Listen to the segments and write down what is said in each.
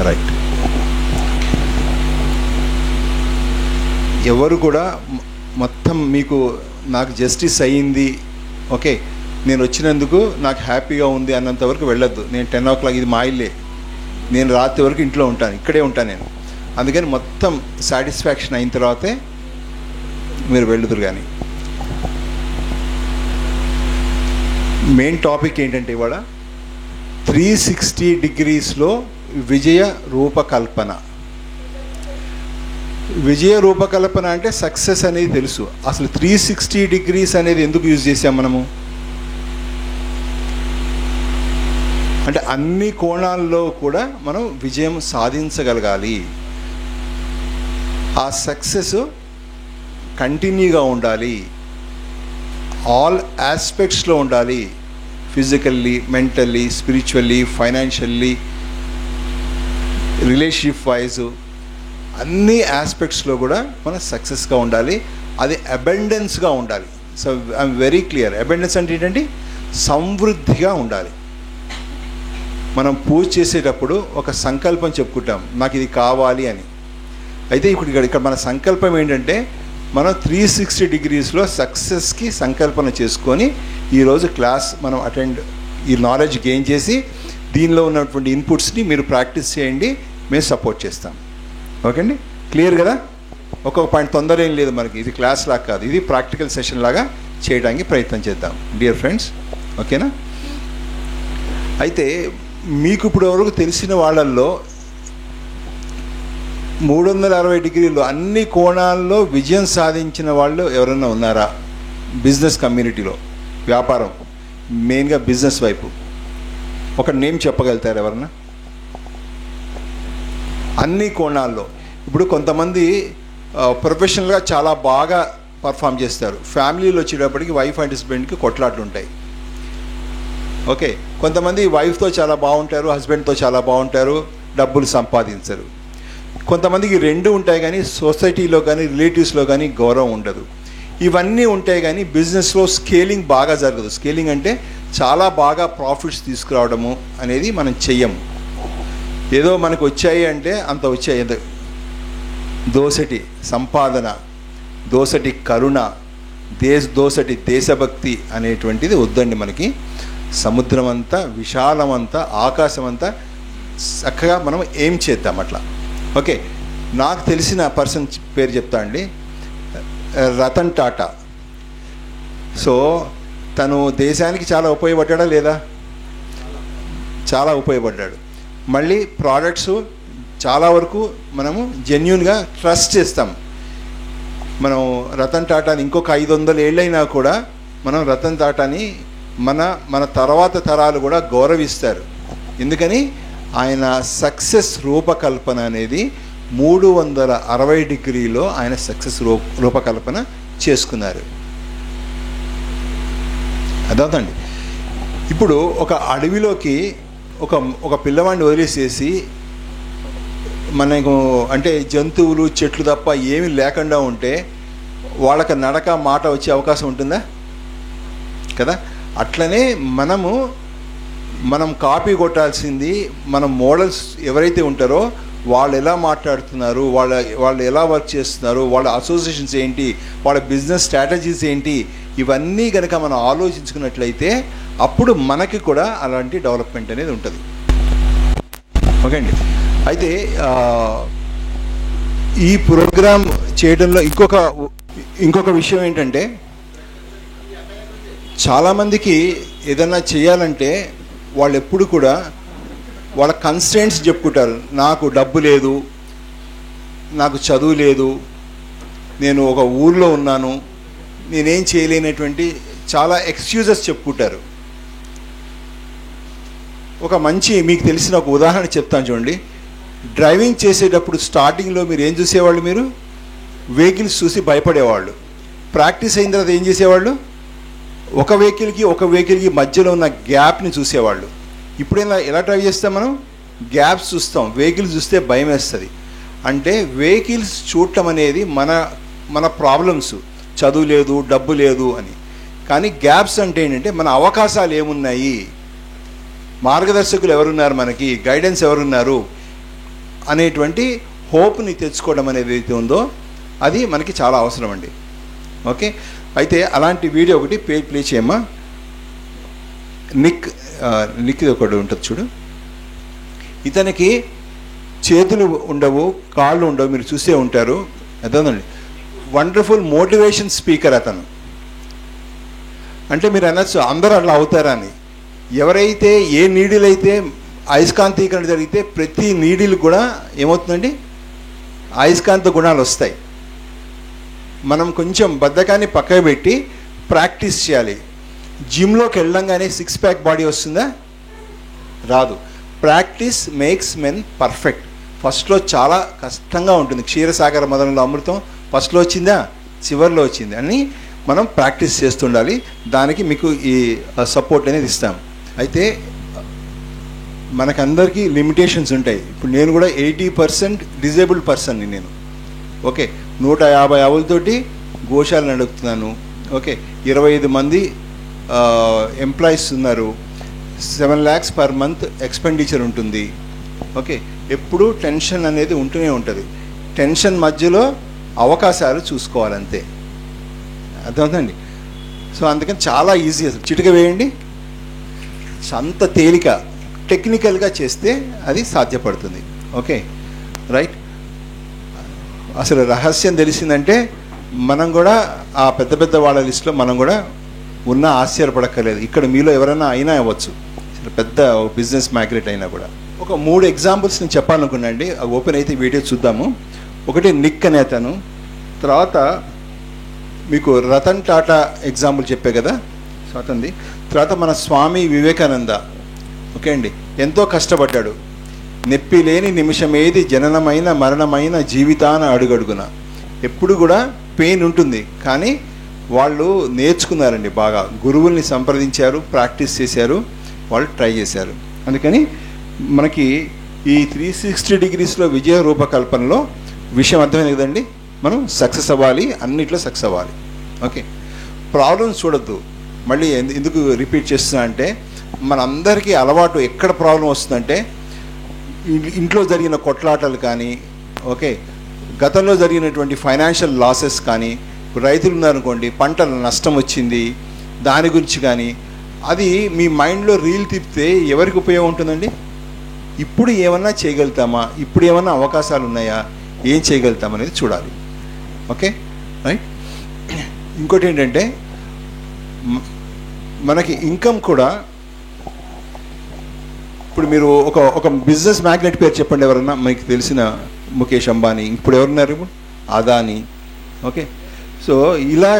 Right. ఎవరు కూడా మొత్తం మీకు నాకు జస్టిస్ అయ్యింది, ఓకే నేను వచ్చినందుకు నాకు హ్యాపీగా ఉంది అన్నంత వరకు వెళ్ళొద్దు. నేను 10 o'clock, ఇది మా ఇల్లే, నేను రాత్రి వరకు ఇంట్లో ఉంటాను, ఇక్కడే ఉంటాను నేను. అందుకని మొత్తం సాటిస్ఫాక్షన్ అయిన తర్వాతే మీరు వెళ్ళుదురు. కానీ మెయిన్ టాపిక్ ఏంటంటే ఇవాళ 360 degreesలో విజయ రూపకల్పన. విజయ రూపకల్పన అంటే సక్సెస్ అనేది తెలుసు. అసలు 360 degrees అనేది ఎందుకు యూజ్ చేసాం మనము అంటే అన్ని కోణాల్లో కూడా మనం విజయం సాధించగలగాలి. ఆ సక్సెస్ కంటిన్యూగా ఉండాలి, ఆల్ ఆస్పెక్ట్స్లో ఉండాలి, physically, mentally, spiritually, financially, relationship wise అన్ని ఆస్పెక్ట్స్లో కూడా మనం సక్సెస్గా ఉండాలి. అది అబెండెన్స్గా ఉండాలి. So I'm very clear. Abundance అంటే ఏంటంటే సమృద్ధిగా ఉండాలి. మనం పూజ చేసేటప్పుడు ఒక సంకల్పం చెప్పుకుంటాం, నాకు ఇది కావాలి అని. అయితే ఇక్కడ మన సంకల్పం ఏంటంటే మనం 360 degreesలో సక్సెస్కి సంకల్పన చేసుకొని ఈరోజు క్లాస్ మనం అటెండ్, ఈ నాలెడ్జ్ గెయిన్ చేసి దీనిలో ఉన్నటువంటి ఇన్పుట్స్ని మీరు ప్రాక్టీస్ చేయండి, మేము సపోర్ట్ చేస్తాం. ఓకే అండి, క్లియర్ కదా? ఒక్కొక్క పాయింట్ తొందర ఏం లేదు మనకి, ఇది క్లాస్ లాగా కాదు, ఇది ప్రాక్టికల్ సెషన్ లాగా చేయడానికి ప్రయత్నం చేద్దాం డియర్ ఫ్రెండ్స్. ఓకేనా? అయితే మీకు ఇప్పుడు వరకు తెలిసిన వాళ్ళల్లో 360 degreesలో అన్ని కోణాల్లో విజయం సాధించిన వాళ్ళు ఎవరైనా ఉన్నారా? బిజినెస్ కమ్యూనిటీలో, వ్యాపారం, మెయిన్గా బిజినెస్ వైపు ఒక నేమ్ చెప్పగలుగుతారు ఎవరన్నా? అన్ని కోణాల్లో. ఇప్పుడు కొంతమంది ప్రొఫెషనల్గా చాలా బాగా పర్ఫామ్ చేస్తారు, ఫ్యామిలీలో వచ్చేటప్పటికి వైఫ్ అండ్ హస్బెండ్కి కొట్లాట్లు ఉంటాయి. ఓకే, కొంతమంది వైఫ్తో చాలా బాగుంటారు, హస్బెండ్తో చాలా బాగుంటారు, డబ్బులు సంపాదించరు. కొంతమందికి రెండు ఉంటాయి కానీ సొసైటీలో కానీ రిలేటివ్స్లో కానీ గౌరవం ఉండదు. ఇవన్నీ ఉంటాయి కానీ బిజినెస్లో స్కేలింగ్ బాగా జరగదు. స్కేలింగ్ అంటే చాలా బాగా ప్రాఫిట్స్ తీసుకురావడము అనేది మనం చెయ్యము. ఏదో మనకు వచ్చాయి అంటే అంత వచ్చాయి, దోసటి సంపాదన, దోసటి కరుణ, దోసటి దేశభక్తి అనేటువంటిది వద్దండి మనకి. సముద్రం అంతా, విశాలమంతా, ఆకాశం అంతా చక్కగా మనం ఏం చేద్దాం అట్లా. ఓకే, నాకు తెలిసిన పర్సన్ పేరు చెప్తా అండి, రతన్ టాటా. సో తను దేశానికి చాలా ఉపయోగపడ్డా లేదా? చాలా ఉపయోగపడ్డాడు. మళ్ళీ ప్రోడక్ట్స్ చాలా వరకు మనము జెన్యూన్గా ట్రస్ట్ చేస్తాం. మనం రతన్ టాటాని ఇంకొక 500 ఏళ్ళైనా కూడా మనం రతన్ టాటాని మన తర్వాత తరాలు కూడా గౌరవిస్తారు. ఎందుకని ఆయన సక్సెస్ రూపకల్పన అనేది 360 degreesలో ఆయన సక్సెస్ రూపకల్పన చేసుకున్నారు. అదవుతండి. ఇప్పుడు ఒక అడవిలోకి ఒక పిల్లవాడిని వదిలేసేసి మనకు అంటే జంతువులు చెట్లు తప్ప ఏమీ లేకుండా ఉంటే వాళ్ళకి నడక మాట వచ్చే అవకాశం ఉంటుందా? కదా. అట్లనే మనం కాపీ కొట్టాల్సింది మన మోడల్స్ ఎవరైతే ఉంటారో వాళ్ళు ఎలా మాట్లాడుతున్నారు, వాళ్ళు ఎలా వర్క్ చేస్తున్నారు, వాళ్ళ అసోసియేషన్స్ ఏంటి, వాళ్ళ బిజినెస్ స్ట్రాటజీస్ ఏంటి, ఇవన్నీ కనుక మనం ఆలోచించుకున్నట్లయితే అప్పుడు మనకి కూడా అలాంటి డెవలప్మెంట్ అనేది ఉంటుంది. ఓకే అండి. అయితే ఈ ప్రోగ్రామ్ చేయడంలో ఇంకొక విషయం ఏంటంటే చాలామందికి ఏదన్నా చేయాలంటే వాళ్ళు ఎప్పుడు కూడా వాళ్ళ కన్స్ట్రెంట్స్ చెప్పుకుంటారు. నాకు డబ్బు లేదు, నాకు చదువు లేదు, నేను ఒక ఊర్లో ఉన్నాను, నేనేం చేయలేనటువంటి చాలా ఎక్స్క్యూజెస్ చెప్పుకుంటారు. ఒక మంచి మీకు తెలిసిన ఒక ఉదాహరణ చెప్తాను చూడండి. డ్రైవింగ్ చేసేటప్పుడు స్టార్టింగ్లో మీరు ఏం చూసేవాళ్ళు? మీరు వెహికల్స్ చూసి భయపడేవాళ్ళు. ప్రాక్టీస్ అయిన తర్వాత ఏం చేసేవాళ్ళు? ఒక వెహికల్కి మధ్యలో ఉన్న గ్యాప్ని చూసేవాళ్ళు. ఇప్పుడు ఎలా డ్రైవ్ చేస్తాం? మనం గ్యాప్స్ చూస్తాం, వెహికల్స్ చూస్తే భయం వేస్తుంది. అంటే వెహికల్స్ చూడటం అనేది మన ప్రాబ్లమ్స్, చదువు లేదు, డబ్బు లేదు అని. కానీ గ్యాప్స్ అంటే ఏంటంటే మన అవకాశాలు ఏమున్నాయి, మార్గదర్శకులు ఎవరున్నారు, మనకి గైడెన్స్ ఎవరున్నారు, అనేటువంటి హోప్ని తెచ్చుకోవడం అనేది ఏదైతే ఉందో అది మనకి చాలా అవసరం అండి. ఓకే, అయితే అలాంటి వీడియో ఒకటి ప్లే చేయమ్మా. నిక్ ఒకటి ఉంటుంది చూడు. ఇతనికి చేతులు ఉండవు, కాళ్ళు ఉండవు, మీరు చూసే ఉంటారు. అదేనండి, వండర్ఫుల్ మోటివేషన్ స్పీకర్ అతను. అంటే మీరు అనొచ్చు అందరూ అట్లా అవుతారని. ఎవరైతే ఏ నీడిల్ అయితే అయస్కాంతీకరణ జరిగితే ప్రతి నీడిల్ కూడా ఏమవుతుందండి, అయస్కాంత గుణాలు వస్తాయి. మనం కొంచెం బద్ధకాన్ని పక్కకు పెట్టి ప్రాక్టీస్ చేయాలి. జిమ్లోకి వెళ్ళంగానే 6 ప్యాక్ బాడీ వస్తుందా? రాదు. Practice makes men perfect. ఫస్ట్లో చాలా కష్టంగా ఉంటుంది. క్షీరసాగర మదనంలో అమృతం ఫస్ట్లో వచ్చిందా, చివరిలో వచ్చింది అని మనం ప్రాక్టీస్ చేస్తుండాలి. దానికి మీకు ఈ సపోర్ట్ అనేది ఇస్తాం. అయితే మనకందరికీ లిమిటేషన్స్ ఉంటాయి. ఇప్పుడు నేను కూడా 80% డిజేబుల్డ్ పర్సన్ని నేను. ఓకే, 150 ఆవులతోటి గోశాల నడుపుతున్నాను. ఓకే, 25 మంది ఎంప్లాయీస్ ఉన్నారు. 7 lakhs పర్ మంత్ ఎక్స్పెండిచర్ ఉంటుంది. ఓకే, ఎప్పుడూ టెన్షన్ అనేది ఉంటూనే ఉంటుంది. టెన్షన్ మధ్యలో అవకాశాలు చూసుకోవాలంతే. అర్థమవుతుందండి? సో అందుకని చాలా ఈజీ. అసలు చిటిక వేయండి, అంత తేలిక. టెక్నికల్గా చేస్తే అది సాధ్యపడుతుంది. Okay, right. అసలు రహస్యం తెలిసిందంటే మనం కూడా ఆ పెద్ద పెద్ద వాళ్ళ లిస్టులో మనం కూడా ఉన్న ఆశ్చర్యపడక్కర్లేదు. ఇక్కడ మీలో ఎవరైనా అయినా అవ్వచ్చు, పెద్ద బిజినెస్ మ్యాగ్నెట్ అయినా కూడా. ఒక 3 ఎగ్జాంపుల్స్ నేను చెప్పాలనుకున్నాండి. అవి ఓపెన్ అయితే వీడియో చూద్దాము. ఒకటి నిక్ అనే అతను, తర్వాత మీకు రతన్ టాటా ఎగ్జాంపుల్ చెప్పే కదా, సో అతనిది. తర్వాత మన స్వామి వివేకానంద. ఓకే అండి, ఎంతో కష్టపడ్డాడు. నొప్పి లేని నిమిషం ఏది, జననమైన మరణమైన జీవితాన అడుగడుగున. ఎప్పుడు కూడా పెయిన్ ఉంటుంది, కానీ వాళ్ళు నేర్చుకున్నారండి బాగా. గురువుల్ని సంప్రదించారు, ప్రాక్టీస్ చేశారు, వాళ్ళు ట్రై చేశారు. అందుకని మనకి ఈ 360 degreesలో విజయ రూపకల్పనలో విషయం అర్థమైంది కదండి. మనం సక్సెస్ అవ్వాలి, అన్నిట్లో సక్సెస్ అవ్వాలి. ఓకే, ప్రాబ్లమ్స్ చూడొద్దు. మళ్ళీ ఎందుకు రిపీట్ చేస్తున్నా అంటే, మనందరికీ అలవాటు ఎక్కడ ప్రాబ్లం వస్తుందంటే ఇంట్లో జరిగిన కొట్లాటలు కానీ, ఓకే, గతంలో జరిగినటువంటి ఫైనాన్షియల్ లాసెస్ కానీ, రైతులు ఉన్నారనుకోండి, పంటల నష్టం వచ్చింది దాని గురించి కానీ, అది మీ మైండ్లో రీల్ తిప్పితే ఎవరికి ఉపయోగం ఉంటుందండి? ఇప్పుడు ఏమన్నా చేయగలుగుతామా, ఇప్పుడు ఏమన్నా అవకాశాలు ఉన్నాయా, ఏం చేయగలుగుతామనేది చూడాలి. Okay, right. ఇంకోటి ఏంటంటే మనకి ఇన్కమ్ కూడా. ఇప్పుడు మీరు ఒక బిజినెస్ మ్యాగ్నెట్ పేరు చెప్పండి ఎవరన్నా, మీకు తెలిసిన. ముఖేష్ అంబానీ, ఇప్పుడు ఎవరున్నారు? ఇప్పుడు అదానీ. ఓకే, సో ఇలా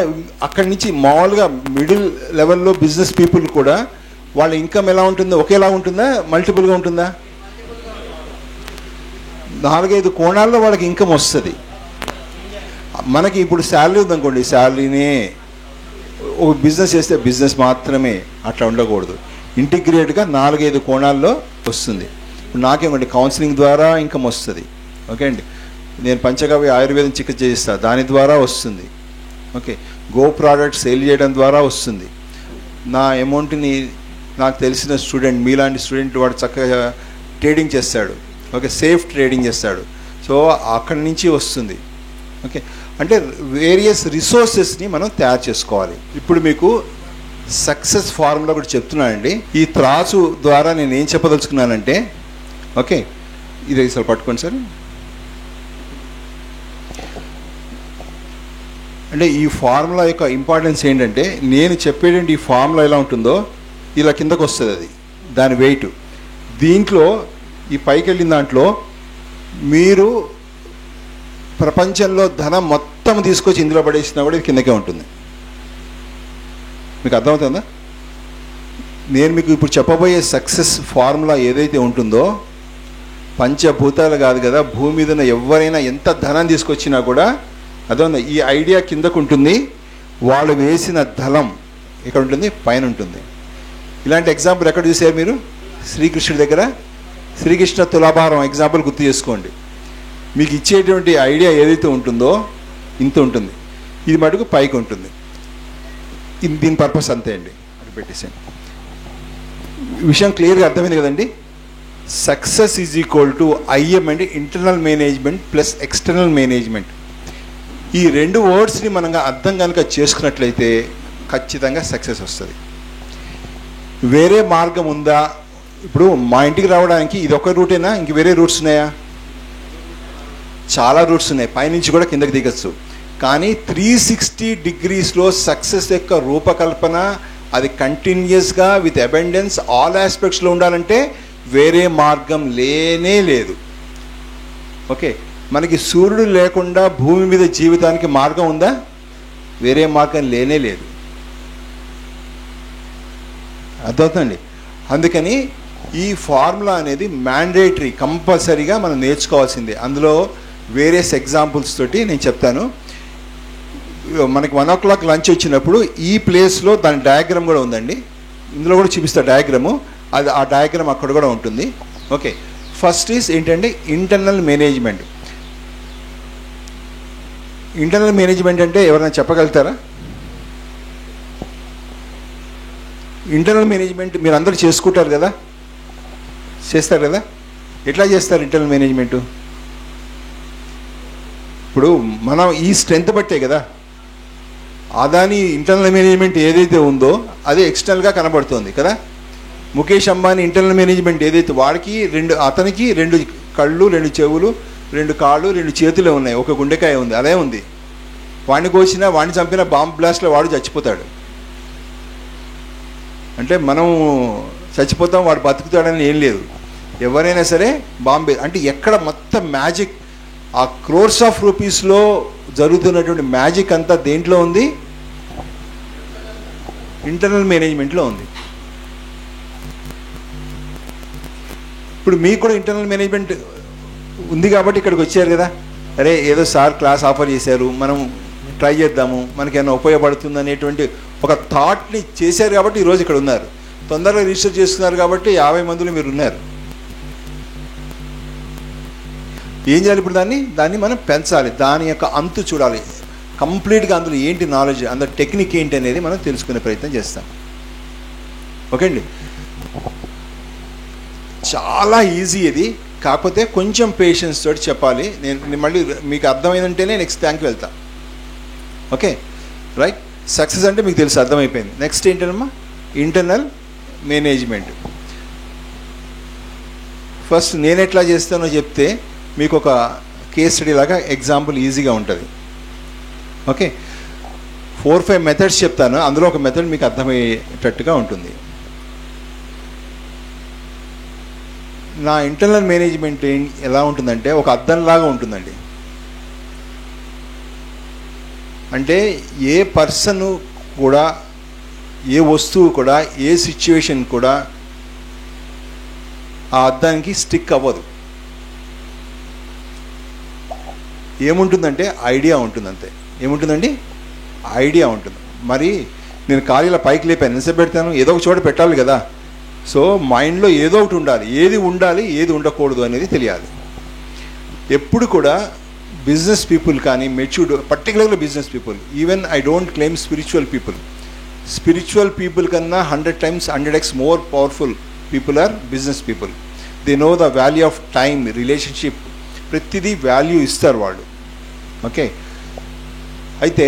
అక్కడి నుంచి మామూలుగా మిడిల్ లెవెల్లో బిజినెస్ పీపుల్ కూడా వాళ్ళ ఇన్కమ్ ఎలా ఉంటుందో ఒకేలా ఉంటుందా, మల్టిపుల్గా ఉంటుందా? 4-5 కోణాల్లో వాళ్ళకి ఇన్కమ్ వస్తుంది. మనకి ఇప్పుడు శాలరీ ఉందనుకోండి, శాలరీనే. ఒక బిజినెస్ చేస్తే బిజినెస్ మాత్రమే, అట్లా ఉండకూడదు. ఇంటిగ్రేట్గా 4-5 కోణాల్లో వస్తుంది. ఇప్పుడు నాకేమండి కౌన్సిలింగ్ ద్వారా ఇన్కమ్ వస్తుంది. ఓకే అండి, నేను పంచగవ్య ఆయుర్వేదం చికిత్స చేస్తాను, దాని ద్వారా వస్తుంది. ఓకే, గో ప్రోడక్ట్ సేల్ చేయడం ద్వారా వస్తుంది. నా అమౌంట్ని నాకు తెలిసిన స్టూడెంట్, మీలాంటి స్టూడెంట్, వాడు చక్కగా ట్రేడింగ్ చేస్తాడు. ఓకే, సేఫ్ ట్రేడింగ్ చేస్తాడు. సో అక్కడి నుంచి వస్తుంది. ఓకే, అంటే వేరియస్ రిసోర్సెస్ని మనం తయారు చేసుకోవాలి. ఇప్పుడు మీకు సక్సెస్ ఫార్ములా కూడా చెప్తున్నానండి. ఈ త్రాసు ద్వారా నేను ఏం చెప్పదలుచుకున్నానంటే, ఓకే, ఇది సార్ పట్టుకోండి సార్. అంటే ఈ ఫార్ములా యొక్క ఇంపార్టెన్స్ ఏంటంటే, నేను చెప్పేటువంటి ఈ ఫార్ములా ఎలా ఉంటుందో ఇలా కిందకు వస్తుంది, అది దాని వెయిట్. దీంట్లో ఈ పైకి వెళ్ళిన దాంట్లో మీరు ప్రపంచంలో ధనం మొత్తం తీసుకొచ్చి ఇందులో పడేసినా కూడా ఇది కిందకే ఉంటుంది. మీకు అర్థమవుతుందా? నేను మీకు ఇప్పుడు చెప్పబోయే సక్సెస్ ఫార్ములా ఏదైతే ఉంటుందో, పంచభూతాలు కాదు కదా, భూమి మీద ఎవరైనా ఎంత ధనం తీసుకొచ్చినా కూడా అదే ఈ ఐడియా కిందకు ఉంటుంది. వాళ్ళు వేసిన ధనం ఎక్కడ ఉంటుంది? పైన ఉంటుంది. ఇలాంటి ఎగ్జాంపుల్ ఎక్కడ చూసారు మీరు? శ్రీకృష్ణుడి దగ్గర. శ్రీకృష్ణ తులాభారం ఎగ్జాంపుల్ గుర్తు చేసుకోండి. మీకు ఇచ్చేటువంటి ఐడియా ఏదైతే ఉంటుందో ఇంత ఉంటుంది, ఇది మటుకు పైకి ఉంటుంది. దీని పర్పస్ అంతే అండి, అది పెట్టేసాను. విషయం క్లియర్గా అర్థమైంది కదండి? Success is equal to IM అంటే internal management plus external management. ఈ రెండు వర్డ్స్ని మనం అర్థం కనుక చేసుకున్నట్లయితే ఖచ్చితంగా సక్సెస్ వస్తుంది. వేరే మార్గం ఉందా? ఇప్పుడు మా ఇంటికి రావడానికి ఇది ఒక రూటేనా, ఇంక వేరే రూట్స్ ఉన్నాయా? చాలా రూట్స్ ఉన్నాయి, పైనుంచి కూడా కిందకి దిగచ్చు. కానీ 360 degreesలో సక్సెస్ యొక్క రూపకల్పన అది కంటిన్యూస్గా విత్ అబెండెన్స్ ఆల్ ఆస్పెక్ట్స్లో ఉండాలంటే వేరే మార్గం లేనే లేదు. ఓకే, మనకి సూర్యుడు లేకుండా భూమి మీద జీవితానికి మార్గం ఉందా? వేరే మార్గం లేనే లేదు. అర్థమవుతుందండి? అందుకని ఈ ఫార్ములా అనేది మ్యాండేటరీ, కంపల్సరీగా మనం నేర్చుకోవాల్సిందే. అందులో వేరియస్ ఎగ్జాంపుల్స్ తోటి నేను చెప్తాను. మనకి 1 o'clock లంచ్ వచ్చినప్పుడు ఈ ప్లేస్లో దాని డయాగ్రామ్ కూడా ఉందండి, ఇందులో కూడా చూపిస్తా డయాగ్రాము. అది ఆ డయాగ్రామ్ అక్కడ కూడా ఉంటుంది. ఓకే, ఫస్ట్ ఈజ్ ఏంటంటే ఇంటర్నల్ మేనేజ్మెంట్. ఇంటర్నల్ మేనేజ్మెంట్ అంటే ఎవరైనా చెప్పగలుగుతారా? ఇంటర్నల్ మేనేజ్మెంట్ మీరు అందరూ చేసుకుంటారు కదా, చేస్తారు కదా. ఎట్లా చేస్తారు ఇంటర్నల్ మేనేజ్మెంటు? ఇప్పుడు మనం ఈ స్ట్రెంత్ బట్టే కదా అదాని ఇంటర్నల్ మేనేజ్మెంట్ ఏదైతే ఉందో అది ఎక్స్టర్నల్గా కనబడుతుంది కదా. ముఖేష్ అంబానీ ఇంటర్నల్ మేనేజ్మెంట్ ఏదైతే వాడికి అతనికి 2 కళ్ళు, 2 చెవులు, 2 కాళ్ళు, 2 చేతులే ఉన్నాయి, ఒక గుండెకాయ ఉంది, అదే ఉంది. వాడిని కోసినా వాడిని చంపిన బాంబ్ బ్లాస్ట్లో వాడు చచ్చిపోతాడు. అంటే మనం చచ్చిపోతాం, వాడు బతుకుతాడని ఏం లేదు. ఎవరైనా సరే బాంబే అంటే ఎక్కడ మొత్తం మ్యాజిక్, ఆ క్రోర్స్ ఆఫ్ రూపీస్లో జరుగుతున్నటువంటి మ్యాజిక్ అంతా దేంట్లో ఉంది? ఇంటర్నల్ మేనేజ్మెంట్లో ఉంది. ఇప్పుడు మీకు కూడా ఇంటర్నల్ మేనేజ్మెంట్ ఉంది కాబట్టి ఇక్కడికి వచ్చారు కదా. అరే ఏదో సార్ క్లాస్ ఆఫర్ చేశారు, మనం ట్రై చేద్దాము, మనకేమైనా ఉపయోగపడుతుంది అనేటువంటి ఒక థాట్ని చేశారు కాబట్టి ఈరోజు ఇక్కడ ఉన్నారు. తొందరగా రిజిస్టర్ చేసుకున్నారు కాబట్టి 50 మందిలో మీరు ఉన్నారు. ఏం చేయాలి ఇప్పుడు? దాన్ని మనం పెంచాలి, దాని యొక్క అంతు చూడాలి కంప్లీట్గా. అందులో ఏంటి నాలెడ్జ్, అందులో టెక్నిక్ ఏంటి అనేది మనం తెలుసుకునే ప్రయత్నం చేస్తాం. ఓకే అండి, చాలా ఈజీ ఇది, కాకపోతే కొంచెం పేషెన్స్ తోటి చెప్పాలి. నేను మళ్ళీ మీకు అర్థమైందంటేనే నెక్స్ట్ థ్యాంక్ వెళ్తా. ఓకే రైట్, సక్సెస్ అంటే మీకు తెలుసు, అర్థమైపోయింది. నెక్స్ట్ ఏంటమ్మా? Internal management. ఫస్ట్ నేను ఎట్లా చేస్తానో చెప్తే మీకు ఒక కేస్ స్టడీ లాగా ఎగ్జాంపుల్ ఈజీగా ఉంటుంది. ఓకే, 4-5 మెథడ్స్ చెప్తాను, అందులో ఒక మెథడ్ మీకు అర్థమయ్యేటట్టుగా ఉంటుంది. నా ఇంటర్నల్ మేనేజ్మెంట్ ఎలా ఉంటుందంటే ఒక అద్దంలాగా ఉంటుందండి. అంటే ఏ పర్సన్ కూడా, ఏ వస్తువు కూడా, ఏ సిచ్యువేషన్ కూడా ఆ అద్దానికి స్టిక్ అవ్వదు. ఏముంటుందంటే ఐడియా ఉంటుంది, అంతే. ఏముంటుందండి? ఐడియా ఉంటుంది. మరి నేను ఖాళీలో పైకి లేపాను, ఎంతసేపు పెడతాను? ఏదో ఒక చోట పెట్టాలి కదా. సో మైండ్లో ఏదో ఒకటి ఉండాలి, ఏది ఉండాలి ఏది ఉండకూడదు అనేది తెలియాలి. ఎప్పుడు కూడా బిజినెస్ పీపుల్ కానీ మెచ్యూర్డ్, పర్టికులర్గా business people, even I don't claim spiritual people కన్నా 100 times 100x more powerful people are business people. They know the value of time, relationship, ప్రతిదీ వాల్యూ ఇస్తారు వాళ్ళు. ఓకే, అయితే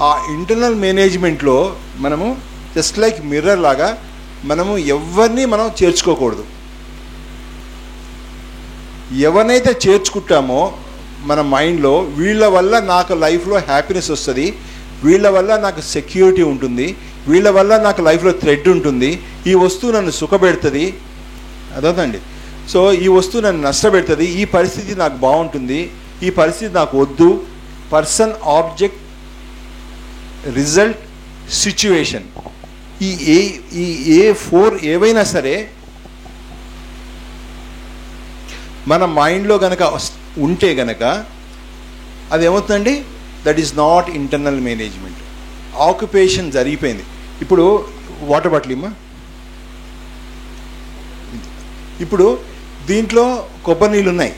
ఆ ఇంటర్నల్ మేనేజ్మెంట్లో మనము జస్ట్ లైక్ మిర్రర్ లాగా మనము ఎవరిని మనం చేర్చుకోకూడదు. ఎవరినైతే చేర్చుకుంటామో మన మైండ్లో, వీళ్ళ వల్ల నాకు లైఫ్లో హ్యాపీనెస్ వస్తుంది, వీళ్ళ వల్ల నాకు సెక్యూరిటీ ఉంటుంది, వీళ్ళ వల్ల నాకు లైఫ్లో థ్రెడ్ ఉంటుంది, ఈ వస్తువు నన్ను సుఖపెడుతుంది, అదవుతండి. సో ఈ వస్తువు నన్ను నష్టపెడుతుంది, ఈ పరిస్థితి నాకు బాగుంటుంది, ఈ పరిస్థితి నాకు వద్దు. పర్సన్, ఆబ్జెక్ట్, రిజల్ట్, సిచ్యువేషన్, ఈ 4 ఏవైనా సరే మన మైండ్లో కనుక ఉంటే కనుక అది ఏమవుతుందండి? That is not internal management. Occupation జరిగిపోయింది. ఇప్పుడు వాటర్ బాటిల్ ఇమ్మా. ఇప్పుడు దీంట్లో కొబ్బరి నీళ్ళు ఉన్నాయి.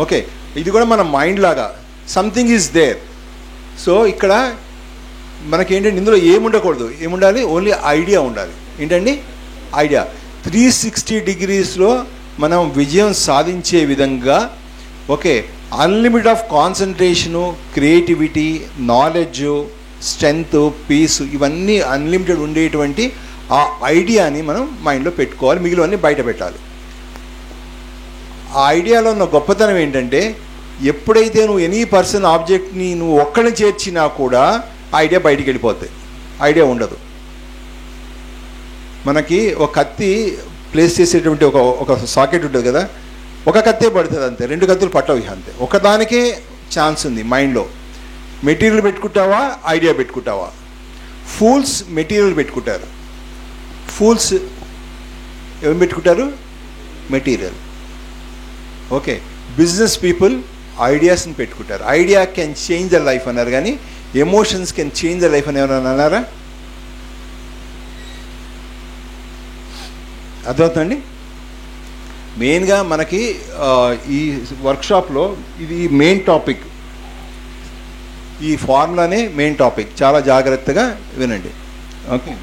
ఓకే, ఇది కూడా మన మైండ్ లాగా సంథింగ్ ఈజ్ దేర్. సో ఇక్కడ మనకేంటంటే ఇందులో ఏముండకూడదు, ఏముండాలి? ఓన్లీ ఐడియా ఉండాలి. ఏంటండి? ఐడియా. 360 degreesలో మనం విజయం సాధించే విధంగా okay unlimited of concentration, creativity, knowledge, strength, peace ఇవన్నీ అన్లిమిటెడ్ ఉండేటువంటి ఆ ఐడియాని మనం మైండ్లో పెట్టుకోవాలి, మిగిలినవన్నీ బయట పెట్టాలి. ఆ ఐడియాలో ఉన్న గొప్పతనం ఏంటంటే ఎప్పుడైతే నువ్వు ఎనీ పర్సన్ ఆబ్జెక్ట్ని నువ్వు ఒక్కడిని చేర్చినా కూడా ఐడియా బయటికి వెళ్ళిపోతుంది, ఐడియా ఉండదు. మనకి ఒక కత్తి ప్లేస్ చేసేటువంటి ఒక సాకెట్ ఉంటుంది కదా, ఒక కత్తే పడుతుంది అంతే, 2 కత్తులు పట్టవు అంతే. ఒకదానికే ఛాన్స్ ఉంది మైండ్లో. మెటీరియల్ పెట్టుకుంటావా, ఐడియా పెట్టుకుంటావా? ఫూల్స్ మెటీరియల్ పెట్టుకుంటారు, ఫూల్స్ ఏం పెట్టుకుంటారు? మెటీరియల్. ఓకే, బిజినెస్ పీపుల్ ఐడియాస్ని పెట్టుకుంటారు. Idea can change the life అన్నారు, కానీ emotions can change the life అని ఎవరైనా అన్నారా? అర్థమవుతుందండి? మెయిన్గా మనకి ఈ వర్క్షాప్లో ఇది మెయిన్ టాపిక్, ఈ ఫార్ములానే మెయిన్ టాపిక్. చాలా జాగ్రత్తగా వినండి. ఓకే,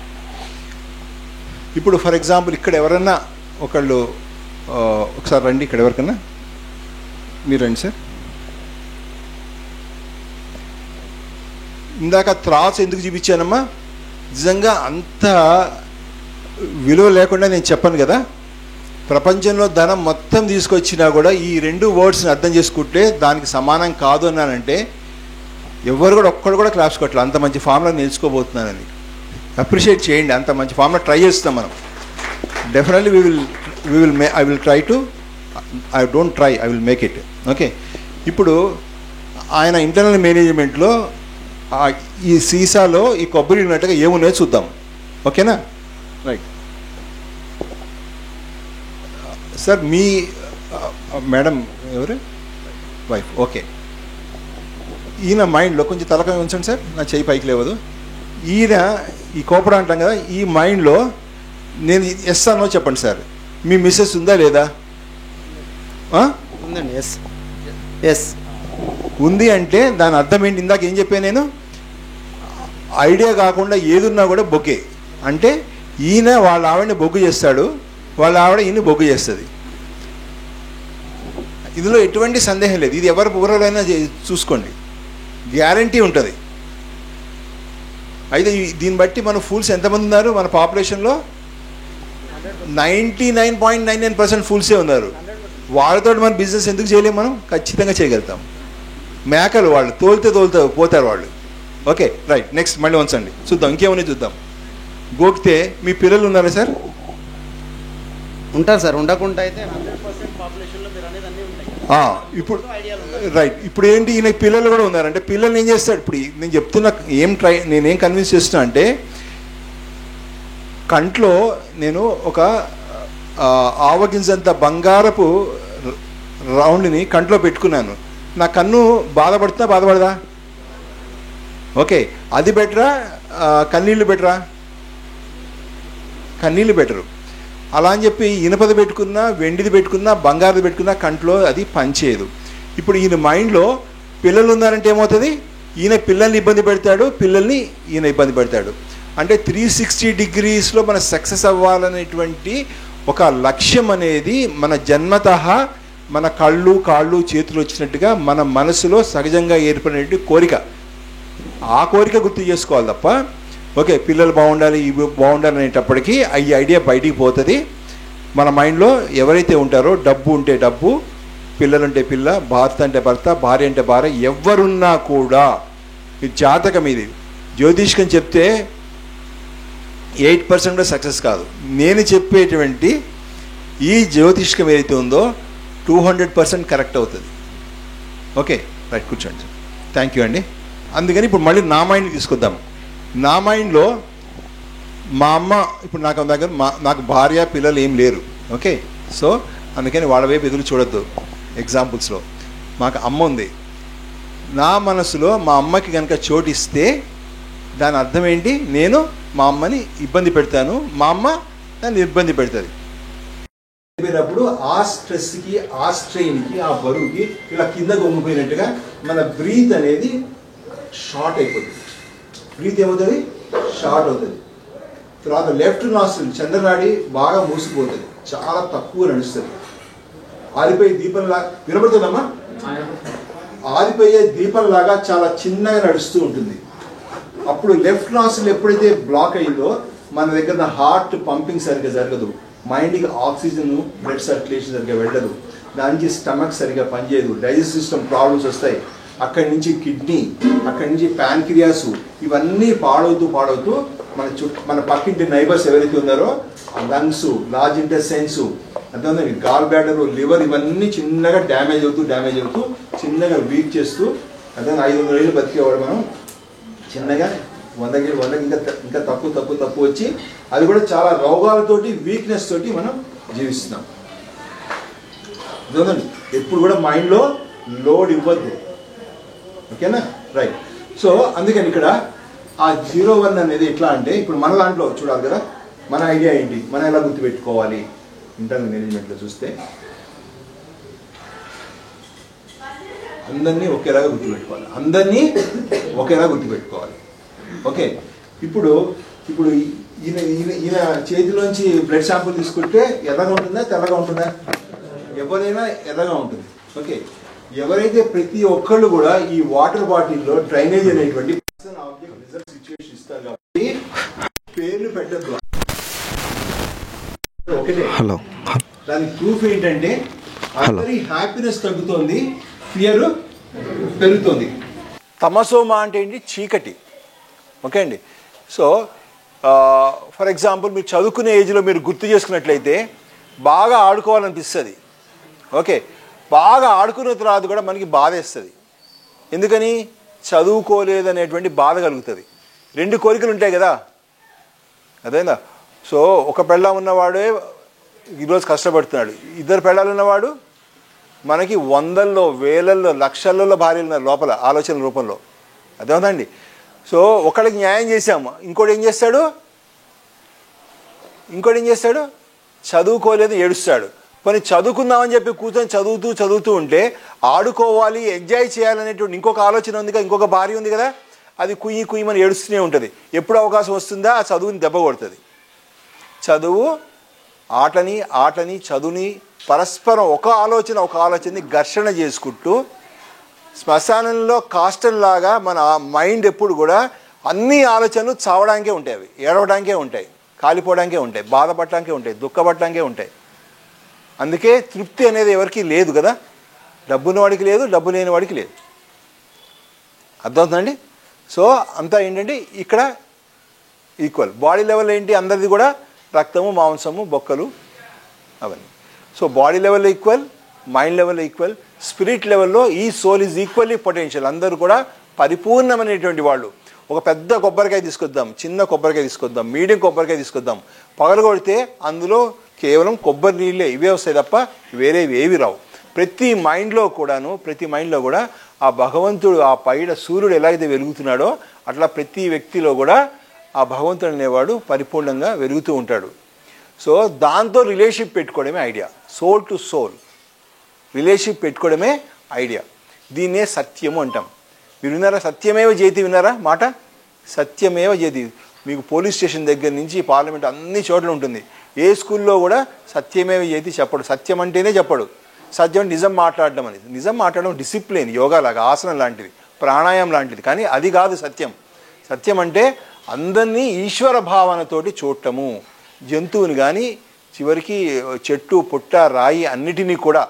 ఇప్పుడు ఫర్ ఎగ్జాంపుల్ ఇక్కడ ఎవరన్నా ఒకళ్ళు ఒకసారి రండి, ఇక్కడ ఎవరికన్నా మీరు రండి సార్. ఇందాక త్రాస్ ఎందుకు చూపించానమ్మా? నిజంగా అంత విలువ లేకుండా నేను చెప్పను కదా. ప్రపంచంలో ధనం మొత్తం తీసుకొచ్చినా కూడా ఈ 2 వర్డ్స్ని అర్థం చేసుకుంటే దానికి సమానం కాదు అన్నానంటే ఎవరు కూడా ఒక్కడు కూడా క్లాప్స్ కొట్టలేదు. అంత మంచి ఫార్ములా నేర్చుకోబోతున్నానని అప్రిషియేట్ చేయండి. అంత మంచి ఫార్ములా ట్రై చేస్తాం మనం. Definitely I will try to, I don't try, I will make it. Okay, ఇప్పుడు ఆయన ఇంటర్నల్ మేనేజ్మెంట్లో ఈ సీసాలో ఈ కొబ్బరి ఉన్నట్టుగా ఏమున్నాయో చూద్దాం. ఓకేనా? రైట్ సార్, మీ మేడం ఎవరు? వైఫ్. ఓకే, ఈయన మైండ్లో కొంచెం తలకాయ ఉంచండి సార్, నా చెయ్యి పైకి లేవదు. ఈయన ఈ కోపడ అంటాం కదా, ఈ మైండ్లో నేను ఎస్ అన్నో చెప్పండి సార్. మీ మిస్సెస్ ఉందా లేదా? ఉందండి. ఎస్ ఎస్ ఉంది అంటే దాని అర్థం ఏంటి? ఇందాక ఏం చెప్పాను నేను? ఐడియా కాకుండా ఏదున్నా కూడా బొగ్గే. అంటే ఈయన వాళ్ళ ఆవిడని బొగ్గు చేస్తాడు, వాళ్ళ ఆవిడ ఈయన బొగ్గు చేస్తుంది. ఇందులో ఎటువంటి సందేహం లేదు. ఇది ఎవరి ఊరలైనా చూసుకోండి, గ్యారంటీ ఉంటుంది. అయితే దీన్ని బట్టి మన ఫూల్స్ ఎంతమంది ఉన్నారు మన పాపులేషన్లో? 99.99% ఫూల్సే ఉన్నారు. వాళ్ళతో మన బిజినెస్ ఎందుకు చేయలేము? మనం ఖచ్చితంగా చేయగలుగుతాం. మేకలు వాళ్ళు తోలితే పోతారు వాళ్ళు. Okay, right. నెక్స్ట్ మళ్ళీ ఉంచండి, చూద్దాం ఇంకేమన్నా చూద్దాం. గోకితే మీ పిల్లలు ఉన్నారా సార్? ఉంటారు సార్. ఉండకుండా అయితే 100% పాపులేషన్లో మీరు అనేది అన్నీ ఉంటాయి. ఇప్పుడు రైట్. ఇప్పుడు ఏంటి, ఈయన పిల్లలు కూడా ఉన్నారంటే పిల్లల్ని ఏం చేస్తాడు? ఇప్పుడు నేను చెప్తున్నా, నేనేం కన్విన్స్ చేస్తున్నా అంటే కంట్లో నేను ఒక ఆవగింజంత బంగారపు రౌండ్ని కంట్లో పెట్టుకున్నాను. నా కన్ను బాధపడదా? ఓకే, అది బెటరా కన్నీళ్ళు బెటరా? కన్నీళ్ళు బెటరు. అలా అని చెప్పి ఇనుపది పెట్టుకున్నా, వెండిది పెట్టుకున్నా, బంగారుది పెట్టుకున్నా కంట్లో అది పనిచేయదు. ఇప్పుడు ఈయన మైండ్లో పిల్లలు ఉన్నారంటే ఏమవుతుంది? ఈయన పిల్లల్ని ఇబ్బంది పెడతాడు, పిల్లల్ని ఈయన ఇబ్బంది పెడతాడు. అంటే 360 డిగ్రీస్లో మన సక్సెస్ అవ్వాలనేటువంటి ఒక లక్ష్యం అనేది మన జన్మతః మన కళ్ళు కాళ్ళు చేతులు వచ్చినట్టుగా మన మనసులో సహజంగా ఏర్పడినటువంటి కోరిక. ఆ కోరిక గుర్తు చేసుకోవాలి తప్ప ఓకే పిల్లలు బాగుండాలి, ఇవి బాగుండాలి అనేటప్పటికీ ఈ ఐడియా బయటికి పోతుంది. మన మైండ్లో ఎవరైతే ఉంటారో డబ్బు ఉంటే డబ్బు, పిల్లలు అంటే పిల్ల, భర్త అంటే భర్త, భార్య అంటే భార్య, ఎవరున్నా కూడా ఈ జాతకం ఇది జ్యోతిష్కం చెప్తే 8% కూడా సక్సెస్ కాదు. నేను చెప్పేటువంటి ఈ జ్యోతిష్కం ఏదైతే ఉందో 200% కరెక్ట్ అవుతుంది. ఓకే రైట్, కూర్చోండి. థ్యాంక్ యూ అండి. అందుకని ఇప్పుడు మళ్ళీ నా మైండ్కి తీసుకొద్దాం. నా మైండ్లో మా అమ్మ, ఇప్పుడు నాకు భార్య పిల్లలు ఏం లేరు. ఓకే, సో అందుకని వాళ్ళ వైపు ఎదురు చూడొద్దు. ఎగ్జాంపుల్స్లో మాకు అమ్మ ఉంది. నా మనసులో మా అమ్మకి కనుక చోటు ఇస్తే దాని అర్థం ఏంటి? నేను మా అమ్మని ఇబ్బంది పెడతాను, మా అమ్మ నన్ను ఇబ్బంది పెడుతుంది. అయిపోయినప్పుడు ఆ స్ట్రెస్కి, ఆ స్ట్రెయిన్కి, ఆ బరువుకి ఇలా కింద గొమ్మిపోయినట్టుగా మన బ్రీత్ అనేది షార్ట్ అయిపోతుంది. బ్రీత్ ఏమవుతుంది? షార్ట్ అవుతుంది. తర్వాత లెఫ్ట్ నాస్ట్రిల్ చంద్రనాడి బాగా మూసిపోతుంది, చాలా తక్కువ నడుస్తుంది. ఆరిపోయే దీపంలా వినబడుతుందమ్మా, ఆరిపోయే దీపంలాగా చాలా చిన్నగా నడుస్తూ ఉంటుంది. అప్పుడు లెఫ్ట్ నాసిల్ ఎప్పుడైతే బ్లాక్ అయిందో మన దగ్గర హార్ట్ పంపింగ్ సరిగ్గా జరగదు, మైండ్కి ఆక్సిజన్ బ్లడ్ సర్క్యులేషన్ సరిగ్గా వెళ్ళదు, దానికి స్టమక్ సరిగ్గా పనిచేయదు, డైజెస్ట్ సిస్టమ్ ప్రాబ్లమ్స్ వస్తాయి, అక్కడి నుంచి కిడ్నీ, అక్కడి నుంచి ప్యాన్క్రియాస్, ఇవన్నీ పాడవుతూ మన పక్కింటి నైబర్స్ ఎవరైతే ఉన్నారో లంగ్స్, లార్జ్ ఇంటెస్టైన్స్, అర్థమైంది, గాల్ బ్లాడర్, లివర్, ఇవన్నీ చిన్నగా డ్యామేజ్ అవుతూ చిన్నగా వీక్ చేస్తూ, అదే 500 ఏళ్ళు బతికేవాడు మనం చిన్నగా 100 ఇంకా తక్కువ వచ్చి అది కూడా చాలా రోగాలతోటి వీక్నెస్ తోటి మనం జీవిస్తున్నాం. చూడండి, ఎప్పుడు కూడా మైండ్లో లోడ్ ఇవ్వద్దు, ఓకేనా, రైట్. సో అందుకని ఇక్కడ ఆ 0-1 అనేది ఎట్లా అంటే ఇప్పుడు మన దాంట్లో చూడాలి కదా, మన ఐడియా ఏంటి, మనం ఎలా గుర్తుపెట్టుకోవాలి ఇంటర్నల్ మేనేజ్మెంట్లో చూస్తే అందరినీ ఒకేలాగా గుర్తుపెట్టుకోవాలి, ఓకే. ఇప్పుడు ఈయన చేతిలోంచి బ్లడ్ శాంపుల్ తీసుకుంటే ఎర్రగా ఉంటుందా తెల్లగా ఉంటుందా? ఎవరైనా ఎర్రగా ఉంటుంది, ఓకే. ఎవరైతే ప్రతి ఒక్కళ్ళు కూడా ఈ వాటర్ బాటిల్లో డ్రైనేజ్ అనేటువంటి సిచ్యువేషన్ ఇస్తారు కాబట్టి పేర్లు పెట్టద్దు, ఒకటే. దానికి ప్రూఫ్ ఏంటంటే అందరి హ్యాపీనెస్ తగ్గుతోంది, ఫియర్ పెరుగుతోంది. తమసోమా అంటే ఏంటి? చీకటి, ఓకే అండి. సో ఫర్ ఎగ్జాంపుల్ మీరు చదువుకునే ఏజ్లో మీరు గుర్తు చేసుకున్నట్లయితే బాగా ఆడుకోవాలనిపిస్తుంది, ఓకే. బాగా ఆడుకున్న తర్వాత కూడా మనకి బాధ వేస్తుంది. ఎందుకని? చదువుకోలేదనేటువంటి బాధ కలుగుతుంది. 2 కోరికలు ఉంటాయి కదా, అదేనా. సో ఒక పెళ్ళాం ఉన్నవాడే ఈరోజు కష్టపడుతున్నాడు, 2 పెళ్ళాలు ఉన్నవాడు మనకి 100ల్లో 1000ల్లో 1,00,000ల్లో భార్యలు ఉన్నారు లోపల ఆలోచన రూపంలో, అదేమండి. సో ఒకళ్ళకి న్యాయం చేశాము, ఇంకోటి ఏం చేస్తాడు? చదువుకోలేదు ఏడుస్తాడు. కొన్ని చదువుకుందామని చెప్పి కూర్చొని చదువుతూ ఉంటే ఆడుకోవాలి, ఎంజాయ్ చేయాలనేటువంటి ఇంకొక ఆలోచన ఉంది కదా, ఇంకొక భార్య ఉంది కదా, అది కుయ్యమని ఏడుస్తూనే ఉంటుంది. ఎప్పుడు అవకాశం వస్తుందా ఆ చదువుని దెబ్బ కొడుతుంది. చదువు ఆటని చదువుని పరస్పరం ఒక ఆలోచనని ఘర్షణ చేసుకుంటూ శ్మశానంలో కాష్టంలాగా మన మైండ్ ఎప్పుడు కూడా అన్ని ఆలోచనలు చావడానికే ఉంటాయి, అవి ఏడవడానికే ఉంటాయి, కాలిపోవడానికే ఉంటాయి, బాధపడటానికే ఉంటాయి, దుఃఖపడటానికే ఉంటాయి. అందుకే తృప్తి అనేది ఎవరికి లేదు కదా, డబ్బున్నవాడికి లేదు, డబ్బు లేని వాడికి లేదు, అర్థమవుతుందండి. సో అంతా ఏంటంటే ఇక్కడ ఈక్వల్. బాడీ లెవెల్ ఏంటి? అందరిది కూడా రక్తము, మాంసము, బొక్కలు అవన్నీ. So body level equal, mind level equal, spirit లెవెల్లో ఈ సోల్ ఈజ్ ఈక్వల్లీ పొటెన్షియల్. అందరూ కూడా పరిపూర్ణమైనటువంటి వాళ్ళు. ఒక పెద్ద కొబ్బరికాయ తీసుకొద్దాం, చిన్న కొబ్బరికాయ తీసుకొద్దాం, మీడియం కొబ్బరికాయ తీసుకొద్దాం, పగలగొడితే అందులో కేవలం కొబ్బరి నీళ్ళే ఇవే వస్తాయి తప్ప వేరేవి ఏవి రావు. ప్రతి మైండ్లో కూడా ఆ భగవంతుడు, ఆ పైన సూర్యుడు ఎలా అయితే వెలుగుతున్నాడో అట్లా ప్రతి వ్యక్తిలో కూడా ఆ భగవంతుడు అనేవాడు పరిపూర్ణంగా వెలుగుతూ ఉంటాడు. సో దాంతో రిలేషన్షిప్ పెట్టుకోవడమే idea, soul to soul relationship పెట్టుకోవడమే ఐడియా. దీన్నే సత్యము అంటాం. మీరు విన్నారా? సత్యమేవ జయతి విన్నారా మాట? సత్యమేవ జయతి. మీకు పోలీస్ స్టేషన్ దగ్గర నుంచి పార్లమెంట్ అన్ని చోట్ల ఉంటుంది. ఏ స్కూల్లో కూడా సత్యమేవ జయతి చెప్పడు. సత్యం అంటేనే చెప్పడు. సత్యం నిజం మాట్లాడడం అనేది. నిజం మాట్లాడడం డిసిప్లిన్, యోగా లాగా, ఆసనం లాంటిది, ప్రాణాయామం లాంటిది. కానీ అది కాదు సత్యం. సత్యం అంటే అందరినీ ఈశ్వర భావనతోటి చూడటము. జంతువుని కానీ చివరికి చెట్టు పుట్ట రాయి అన్నిటినీ కూడా.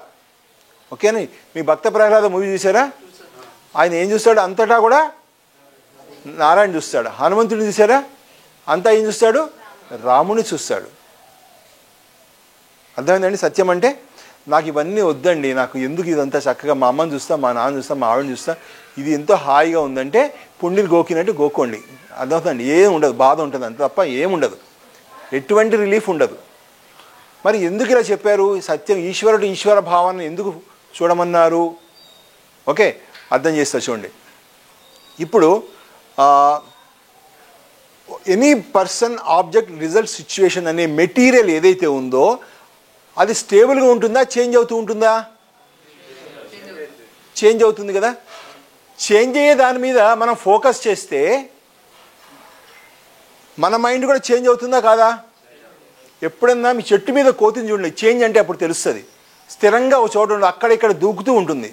ఓకేనా? మీ భక్త ప్రహ్లాద మూవీ చూసారా? ఆయన ఏం చూస్తాడు? అంతటా కూడా నారాయణ చూస్తాడు. హనుమంతుడిని చూసారా? అంతా ఏం చూస్తాడు? రాముని చూస్తాడు. అర్థమైందండి? సత్యం అంటే నాకు ఇవన్నీ వద్దండి, నాకు ఎందుకు ఇదంతా చక్కగా మా అమ్మని చూస్తా, మా నాన్న చూస్తా, మా ఆవిడని చూస్తా, ఇది ఎంతో హాయిగా ఉందంటే పుండిని గోకినట్టు గోక్కోండి. అర్థమవుతుందండి? ఏం ఉండదు, బాధ ఉంటుంది అంత తప్ప ఏముండదు, ఎటువంటి రిలీఫ్ ఉండదు. మరి ఎందుకు ఇలా చెప్పారు? సత్యం ఈశ్వరుడు ఈశ్వర భావాన్ని ఎందుకు చూడమన్నారు? ఓకే, అర్థం చేస్తా చూడండి. ఇప్పుడు any person object result situation అనే మెటీరియల్ ఏదైతే ఉందో అది స్టేబుల్గా ఉంటుందా, చేంజ్ అవుతూ ఉంటుందా? చేంజ్ అవుతుంది కదా. చేంజ్ అయ్యే దాని మీద మనం ఫోకస్ చేస్తే మన మైండ్ కూడా చేంజ్ అవుతుందా కాదా? ఎప్పుడన్నా మీ చెట్టు మీద కోతిని చూడండి, చేంజ్ అంటే అప్పుడు తెలుస్తుంది. స్థిరంగా ఒక చోట ఉండదు, అక్కడ ఇక్కడ దూకుతూ ఉంటుంది.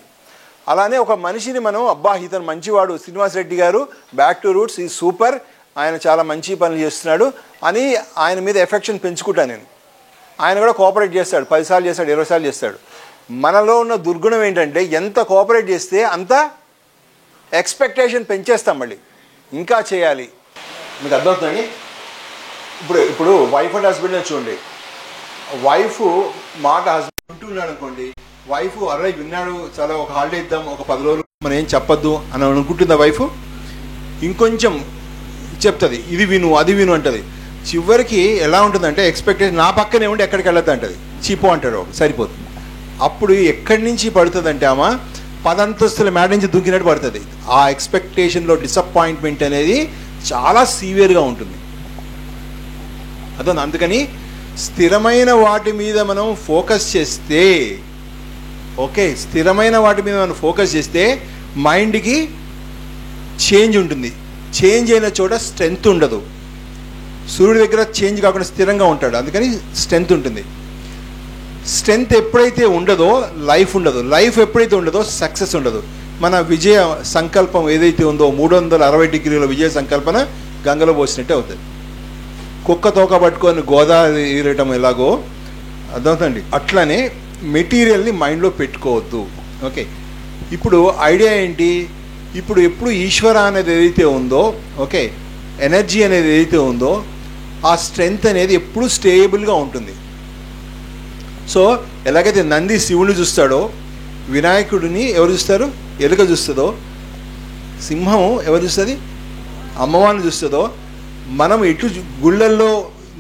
అలానే ఒక మనిషిని మనం అబ్బా ఇతను మంచివాడు, శ్రీనివాస్ రెడ్డి గారు బ్యాక్ టు రూట్స్ ఈ సూపర్, ఆయన చాలా మంచి పనులు చేస్తున్నాడు అని ఆయన మీద ఎఫెక్షన్ పెంచుకుంటాను నేను. ఆయన కూడా కోఆపరేట్ చేస్తాడు, 10 సార్లు చేస్తాడు, 20 సార్లు చేస్తాడు. మనలో ఉన్న దుర్గుణం ఏంటంటే ఎంత కోఆపరేట్ చేస్తే అంత ఎక్స్పెక్టేషన్ పెంచేస్తాం, మళ్ళీ ఇంకా చేయాలి. మీకు అర్థమవుతుందండి? ఇప్పుడు వైఫ్ అండ్ హస్బెండ్ చూడండి, వైఫ్ మాట హస్బెండ్ ఉంటున్నాడు అనుకోండి, వైఫ్ అరే విన్నాడు చాలా ఒక హాలిడే ఇద్దాం ఒక 10 రోజులు మనం ఏం చెప్పొద్దు అని అనుకుంటుందా వైఫ్? ఇంకొంచెం చెప్తుంది, ఇది విను అది విను అంటది. చివరికి ఎలా ఉంటుందంటే ఎక్స్పెక్టేషన్ నా పక్కనే ఉండి ఎక్కడికి వెళ్ళొద్దు అంటది, చీపో అంటాడు, సరిపోతుంది. అప్పుడు ఎక్కడి నుంచి పడుతుందంటే ఆమె 10 అంతస్తుల మేడ నుంచి దూకినట్టు పడుతుంది. ఆ ఎక్స్పెక్టేషన్లో డిసప్పాయింట్మెంట్ అనేది చాలా సీవియర్గా ఉంటుంది. అదే అందుకని స్థిరమైన వాటి మీద మనం ఫోకస్ చేస్తే, ఓకే, స్థిరమైన వాటి మీద మనం ఫోకస్ చేస్తే మైండ్కి చేంజ్ ఉంటుంది. చేంజ్ అయిన చోట స్ట్రెంగ్త్ ఉండదు. సూర్యుడి దగ్గర చేంజ్ కాకుండా స్థిరంగా ఉంటాడు, అందుకని స్ట్రెంగ్త్ ఉంటుంది. స్ట్రెంగ్త్ ఎప్పుడైతే ఉండదో లైఫ్ ఉండదు, లైఫ్ ఎప్పుడైతే ఉండదో సక్సెస్ ఉండదు. మన విజయ సంకల్పం ఏదైతే ఉందో 360 డిగ్రీల విజయ సంకల్పన గంగలో పోసినట్టే అవుతుంది. కుక్క తోక పట్టుకొని గోదావరి ఈరటం ఎలాగో అర్థమవుతుందండి, అట్లనే మెటీరియల్ని మైండ్లో పెట్టుకోవద్దు. ఓకే, ఇప్పుడు ఐడియా ఏంటి? ఇప్పుడు ఎప్పుడు ఈశ్వర అనేది ఏదైతే ఉందో, ఓకే, ఎనర్జీ అనేది ఏదైతే ఉందో ఆ స్ట్రెంగ్త్ అనేది ఎప్పుడు స్టేబుల్గా ఉంటుంది. సో ఎలాగైతే నంది శివుని చూస్తాడో, వినాయకుడిని ఎవరు చూస్తారు? ఎలుక చూస్తుందో, సింహం ఎవరు చూస్తుంది? అమ్మవారిని చూస్తుందో, మనం ఎటు గుళ్ళల్లో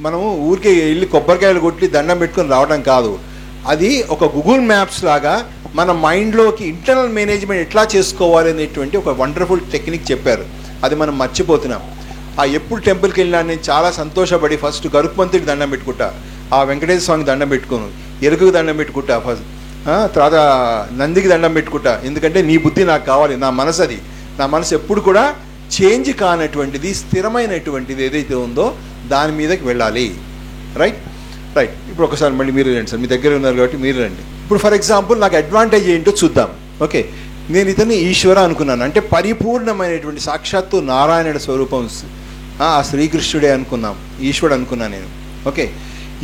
మనము ఊరికే వెళ్ళి కొబ్బరికాయలు కొట్టి దండం పెట్టుకొని రావడం కాదు. అది ఒక గూగుల్ మ్యాప్స్ లాగా మన మైండ్లోకి ఇంటర్నల్ మేనేజ్మెంట్ ఎట్లా చేసుకోవాలి అనేటువంటి ఒక వండర్ఫుల్ టెక్నిక్ చెప్పారు. అది మనం మర్చిపోతున్నాం. ఎప్పుడు టెంపుల్కి వెళ్ళినా నేను చాలా సంతోషపడి ఫస్ట్ గరుత్మంతుడికి దండం పెట్టుకుంటా, ఆ వెంకటేశ్వర స్వామికి దండం పెట్టుకోను, ఎలుకకి దండం పెట్టుకుంటా, ఫస్ట్ తర్వాత నందికి దండం పెట్టుకుంటా. ఎందుకంటే నీ బుద్ధి నాకు కావాలి, నా మనసు అది. నా మనసు ఎప్పుడు కూడా చేంజ్ కానటువంటిది, స్థిరమైనటువంటిది ఏదైతే ఉందో దాని మీదకి వెళ్ళాలి. రైట్. ఇప్పుడు ఒకసారి మళ్ళీ మీరు రండి సార్, మీ దగ్గర ఉన్నారు కాబట్టి మీరు రండి. ఇప్పుడు ఫర్ ఎగ్జాంపుల్ నాకు అడ్వాంటేజ్ ఏంటో చూద్దాం. ఓకే, నేను ఇతన్ని ఈశ్వర అనుకున్నాను, అంటే పరిపూర్ణమైనటువంటి సాక్షాత్తు నారాయణుడి స్వరూపం ఆ శ్రీకృష్ణుడే అనుకున్నాం, ఈశ్వరుడు అనుకున్నాను నేను. ఓకే,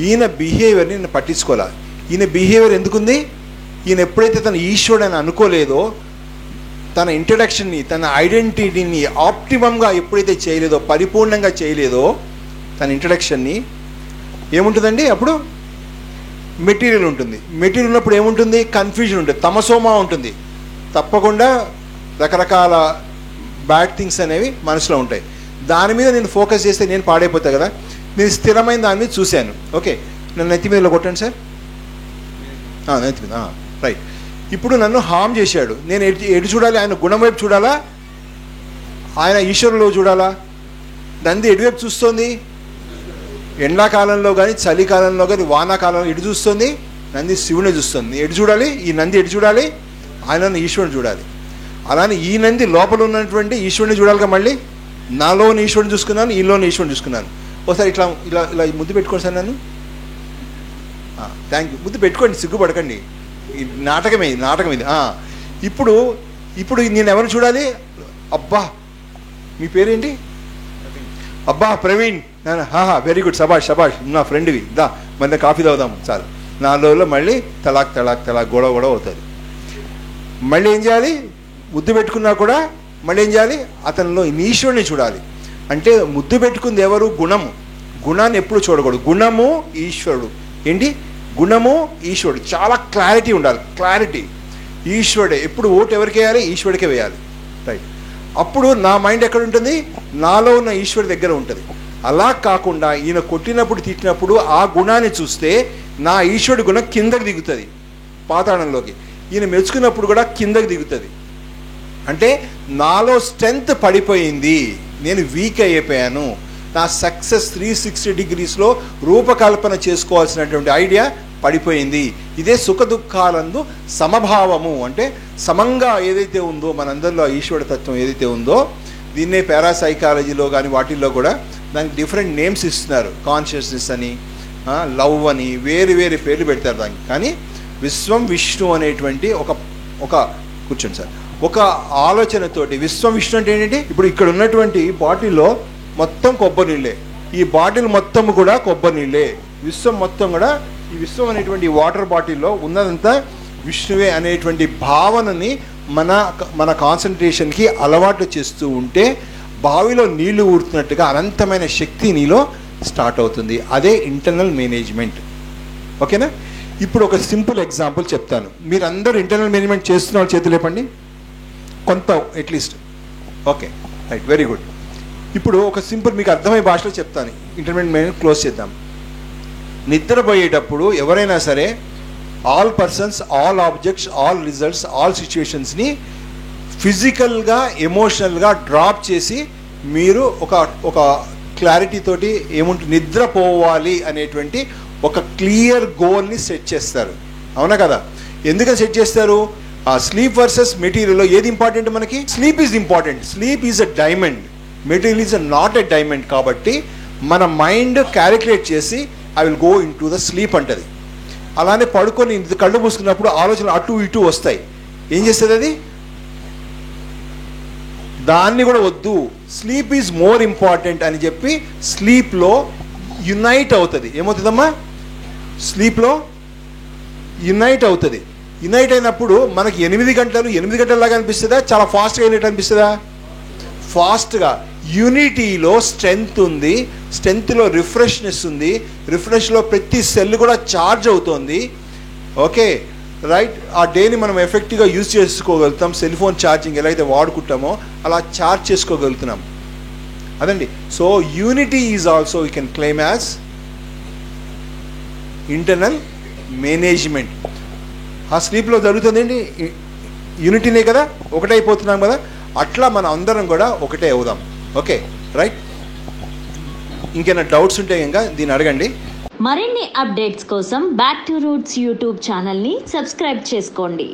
ఈయన బిహేవియర్ని నేను పట్టించుకోవాలి. ఈయన బిహేవియర్ ఎందుకుంది? ఈయన ఎప్పుడైతే తన ఈశ్వరుడు అని అనుకోలేదో, తన ఇంట్రడక్షన్ని, తన ఐడెంటిటీని ఆప్టిమంగా ఎప్పుడైతే చేయలేదో, పరిపూర్ణంగా చేయలేదో తన ఇంట్రడక్షన్ని, ఏముంటుందండి అప్పుడు? మెటీరియల్ ఉంటుంది. మెటీరియల్ ఉన్నప్పుడు ఏముంటుంది? కన్ఫ్యూజన్ ఉంటుంది, తమసోమా ఉంటుంది. తప్పకుండా రకరకాల బ్యాడ్ థింగ్స్ అనేవి మనసులో ఉంటాయి. దాని మీద నేను ఫోకస్ చేస్తే నేను పాడైపోతా కదా. నేను స్థిరమైన దాని మీద చూశాను. ఓకే, నన్ను నెత్తి మీదలో కొట్టండి సార్, నెత్తి మీద. రైట్. ఇప్పుడు నన్ను హామ్ చేశాడు, నేను ఎటు చూడాలి? ఆయన గుణం వైపు చూడాలా, ఆయన ఈశ్వరులో చూడాలా? నంది ఎటువైపు చూస్తుంది? ఎండాకాలంలో కానీ చలికాలంలో కానీ వానాకాలంలో ఎటు చూస్తుంది? నంది శివుని చూస్తుంది. ఎటు చూడాలి? ఈ నంది ఎటు చూడాలి? ఆయన ఈశ్వరుని చూడాలి. అలానే ఈ నంది లోపల ఉన్నటువంటి ఈశ్వరుని చూడాలిగా. మళ్ళీ నాలోని ఈశ్వరుని చూసుకున్నాను, ఈలోని ఈశ్వరుని చూసుకున్నాను. ఒకసారి ఇట్లా ఇలా ఇలా ముద్దు పెట్టుకోండి సార్ నన్ను. Thank you. ముద్దు పెట్టుకోండి, సిగ్గుపడకండి. ఈ నాటకం ఇది. ఇప్పుడు నేను ఎవరు చూడాలి? అబ్బా, మీ పేరేంటి? అబ్బా ప్రవీణ్. వెరీ గుడ్, శబాష్, నా ఫ్రెండ్వి, దా మన కాఫీ తాగుదాం చాలు. 4 రోజుల్లో మళ్ళీ తలాక్ గొడవ అవుతుంది. మళ్ళీ ఏం చేయాలి? ముద్దు పెట్టుకున్నా కూడా మళ్ళీ ఏం చేయాలి? అతనిలో ఈశ్వరుని చూడాలి. అంటే ముద్దు పెట్టుకుంది ఎవరు? గుణము. గుణాన్ని ఎప్పుడు చూడకూడదు. గుణము ఈశ్వరుడు. ఏంటి? గుణము ఈశ్వరుడు. చాలా క్లారిటీ ఉండాలి. క్లారిటీ ఈశ్వరుడే. ఎప్పుడు ఓటు ఎవరికి వేయాలి? ఈశ్వరుడికే వేయాలి. రైట్. అప్పుడు నా మైండ్ ఎక్కడ ఉంటుంది? నాలో ఉన్న ఈశ్వరుడి దగ్గర ఉంటుంది. అలా కాకుండా ఈయన కొట్టినప్పుడు తిట్టినప్పుడు ఆ గుణాన్ని చూస్తే నా ఈశ్వరుడి గుణం కిందకి దిగుతుంది, పాతాళంలోకి. ఈయన మెచ్చుకున్నప్పుడు కూడా కిందకి దిగుతుంది. అంటే నాలో స్ట్రెంగ్త్ పడిపోయింది, నేను వీక్ అయిపోయాను. నా సక్సెస్ 360 డిగ్రీస్లో రూపకల్పన చేసుకోవాల్సినటువంటి ఐడియా పడిపోయింది. ఇదే సుఖ దుఃఖాలందు సమభావము. అంటే సమంగా ఏదైతే ఉందో మనందరిలో ఈశ్వర తత్వం ఏదైతే ఉందో, దీన్నే పారాసైకాలజీలో కానీ వాటిల్లో కూడా దానికి డిఫరెంట్ నేమ్స్ ఇస్తున్నారు. కాన్షియస్నెస్ అని, లవ్ అని, వేరు పేర్లు పెడతారు దానికి. కానీ విశ్వం విష్ణు అనేటువంటి ఒక కూర్చోండి సార్, ఒక ఆలోచనతోటి విశ్వం విష్ణు అంటే ఏంటంటే, ఇప్పుడు ఇక్కడ ఉన్నటువంటి బాటిల్లో మొత్తం కొబ్బరి నీళ్ళే, ఈ బాటిల్ మొత్తం కూడా కొబ్బరి నీళ్ళే, విశ్వం మొత్తం కూడా ఈ విశ్వం అనేటువంటి వాటర్ బాటిల్లో ఉన్నదంతా విష్ణువే అనేటువంటి భావనని మన కాన్సన్ట్రేషన్కి అలవాటు చేస్తూ ఉంటే బావిలో నీళ్లు ఊరుతున్నట్టుగా అనంతమైన శక్తి నీలో స్టార్ట్ అవుతుంది. అదే ఇంటర్నల్ మేనేజ్మెంట్. ఓకేనా? ఇప్పుడు ఒక సింపుల్ ఎగ్జాంపుల్ చెప్తాను. మీరు అందరూ ఇంటర్నల్ మేనేజ్మెంట్ చేస్తున్న వాళ్ళు చేతులు లేపండి, కొంత at least. Okay, right, very good. ఇప్పుడు ఒక సింపుల్ మీకు అర్థమయ్యే భాషలో చెప్తాను. ఇంటర్నల్ మేనేజ్మెంట్ క్లోజ్ చేద్దాం. నిద్రపోయేటప్పుడు ఎవరైనా సరే all persons, all objects, all results, all సిచ్యువేషన్స్ని ఫిజికల్గా, ఎమోషనల్గా డ్రాప్ చేసి మీరు ఒక క్లారిటీ తోటి ఏముంటుంది, నిద్రపోవాలి అనేటువంటి ఒక క్లియర్ గోల్ని సెట్ చేస్తారు. అవునా కదా? ఎందుకని సెట్ చేస్తారు? ఆ స్లీప్ వర్సెస్ మెటీరియల్లో ఏది ఇంపార్టెంట్ మనకి? Sleep is important. Sleep is a diamond, material is not a diamond. కాబట్టి మన మైండ్ క్యాలిక్యులేట్ చేసి I will go in to the sleep అంటది. అలానే పడుకొని కళ్ళు మూసుకున్నప్పుడు ఆలోచనలు అటు ఇటు వస్తాయి. ఏం చేస్తుంది అది? దాన్ని కూడా వద్దు, స్లీప్ ఈజ్ మోర్ ఇంపార్టెంట్ అని చెప్పి స్లీప్లో యునైట్ అవుతుంది. ఏమవుతుందమ్మా? స్లీప్లో యునైట్ అవుతుంది. యునైట్ అయినప్పుడు మనకి 8 గంటలలాగా అనిపిస్తుందా? చాలా ఫాస్ట్గా అయినట్టు అనిపిస్తుందా? ఫాస్ట్గా. యూనిటీలో స్ట్రెంగ్త్ ఉంది, స్ట్రెంగ్త్లో రిఫ్రెష్నెస్ ఉంది, రిఫ్రెష్లో ప్రతి సెల్ కూడా ఛార్జ్ అవుతుంది. Okay, right. ఆ డేని మనం ఎఫెక్టివ్గా యూజ్ చేసుకోగలుగుతాం. సెల్ ఫోన్ ఛార్జింగ్ ఎలా అయితే వాడుకుంటామో అలా ఛార్జ్ చేసుకోగలుగుతున్నాం. అదండి. So unity is also we can claim as internal management. ఆ స్లీప్లో జరుగుతుందండి యూనిటీనే కదా, ఒకటైపోతున్నాం కదా. అట్లా మనం అందరం కూడా ఒకటే అవుదాం. Okay, right. ఇంకేమైనా డౌట్స్ ఉంటే ఇంకా దీన్ని అడగండి. మరిన్ని అప్డేట్స్ కోసం బ్యాక్ టు రూట్స్ యూట్యూబ్ ఛానల్ని సబ్స్క్రైబ్ చేసుకోండి.